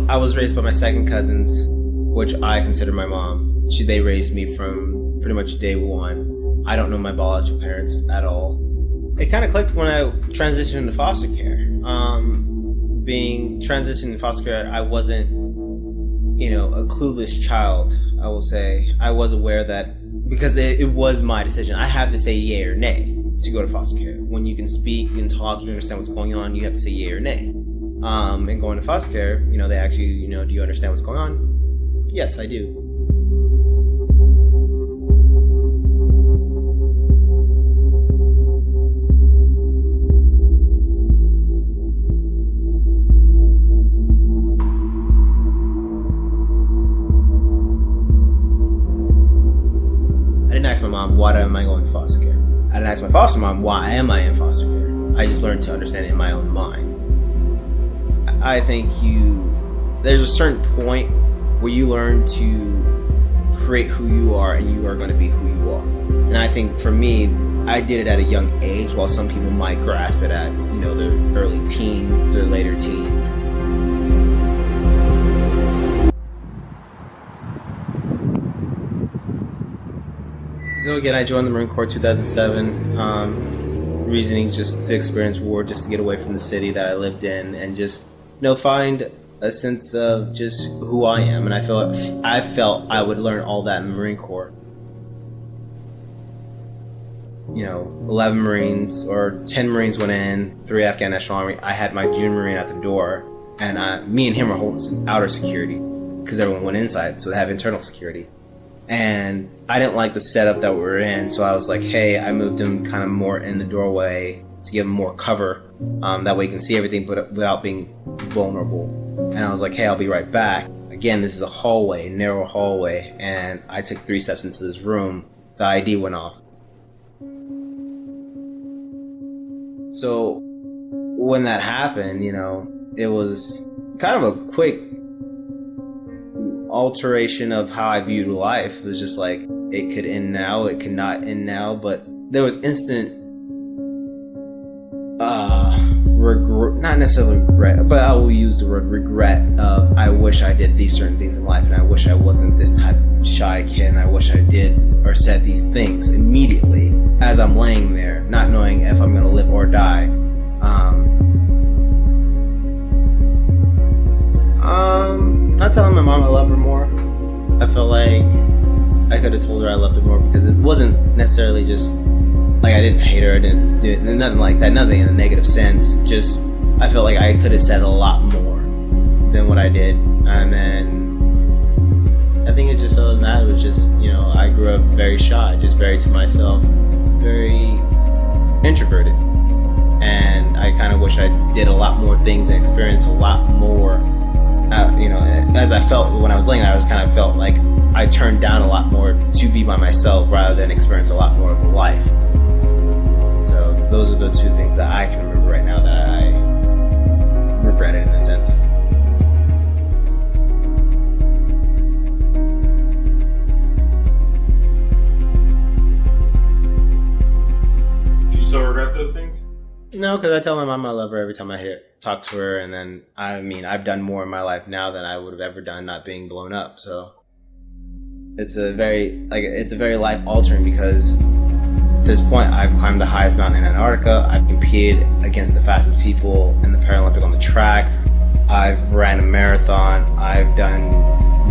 I was raised by my second cousins, which I consider my mom. They raised me from pretty much day one. I don't know my biological parents at all. It kind of clicked when I transitioned into foster care. Being transitioned into foster care, I wasn't, a clueless child, I will say. I was aware that, because it was my decision, I have to say yay or nay to go to foster care. When you can speak, you can talk, you understand what's going on, you have to say yay or nay. And going to foster care, they actually, do you understand what's going on? Yes, I do. I didn't ask my mom, why am I going to foster care? I didn't ask my foster mom, why am I in foster care? I just learned to understand it in my own mind. I think there's a certain point where you learn to create who you are, and you are going to be who you are. And I think for me, I did it at a young age, while some people might grasp it at, their early teens, their later teens. So again, I joined the Marine Corps 2007. Reasoning just to experience war, just to get away from the city that I lived in, and just find a sense of just who I am. And I felt I would learn all that in the Marine Corps. 11 Marines or 10 Marines went in, 3 Afghan National Army. I had my junior Marine at the door, and me and him were holding outer security because everyone went inside, so they have internal security. And I didn't like the setup that we were in, so I was like, hey, I moved him kind of more in the doorway to give him more cover. That way he can see everything but without being vulnerable. And I was like, hey, I'll be right back. Again, this is a hallway, narrow hallway, and I took 3 steps into this room. The ID went off. So when that happened, it was kind of a quick alteration of how I viewed life. It was just like, it could end now, it could not end now, but there was instant regret, not necessarily regret, but I will use the word regret of, I wish I did these certain things in life, and I wish I wasn't this type of shy kid, and I wish I did or said these things immediately as I'm laying there, not knowing if I'm gonna live or die. Not telling my mom I love her more. I felt like I could have told her I loved her more, because it wasn't necessarily just like I didn't hate her, I didn't do nothing like that, nothing in a negative sense. Just I felt like I could have said a lot more than what I did. And then I think it's just, other than that, it was just, I grew up very shy, just very to myself, very introverted. And I kind of wish I did a lot more things and experienced a lot more. As I felt when I was laying there, I kind of felt like I turned down a lot more to be by myself rather than experience a lot more of the life. So those are the 2 things that I can remember right now that I regretted in a sense. Do you still regret those things? No, because I tell my mom I love her every time I talk to her, and then I've done more in my life now than I would have ever done not being blown up. So it's a very life altering, because at this point I've climbed the highest mountain in Antarctica. I've competed against the fastest people in the Paralympic on the track. I've ran a marathon. I've done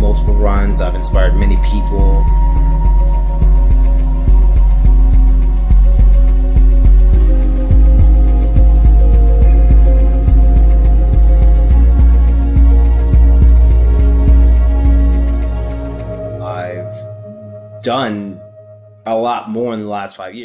multiple runs. I've inspired many people. Done a lot more in the last 5 years.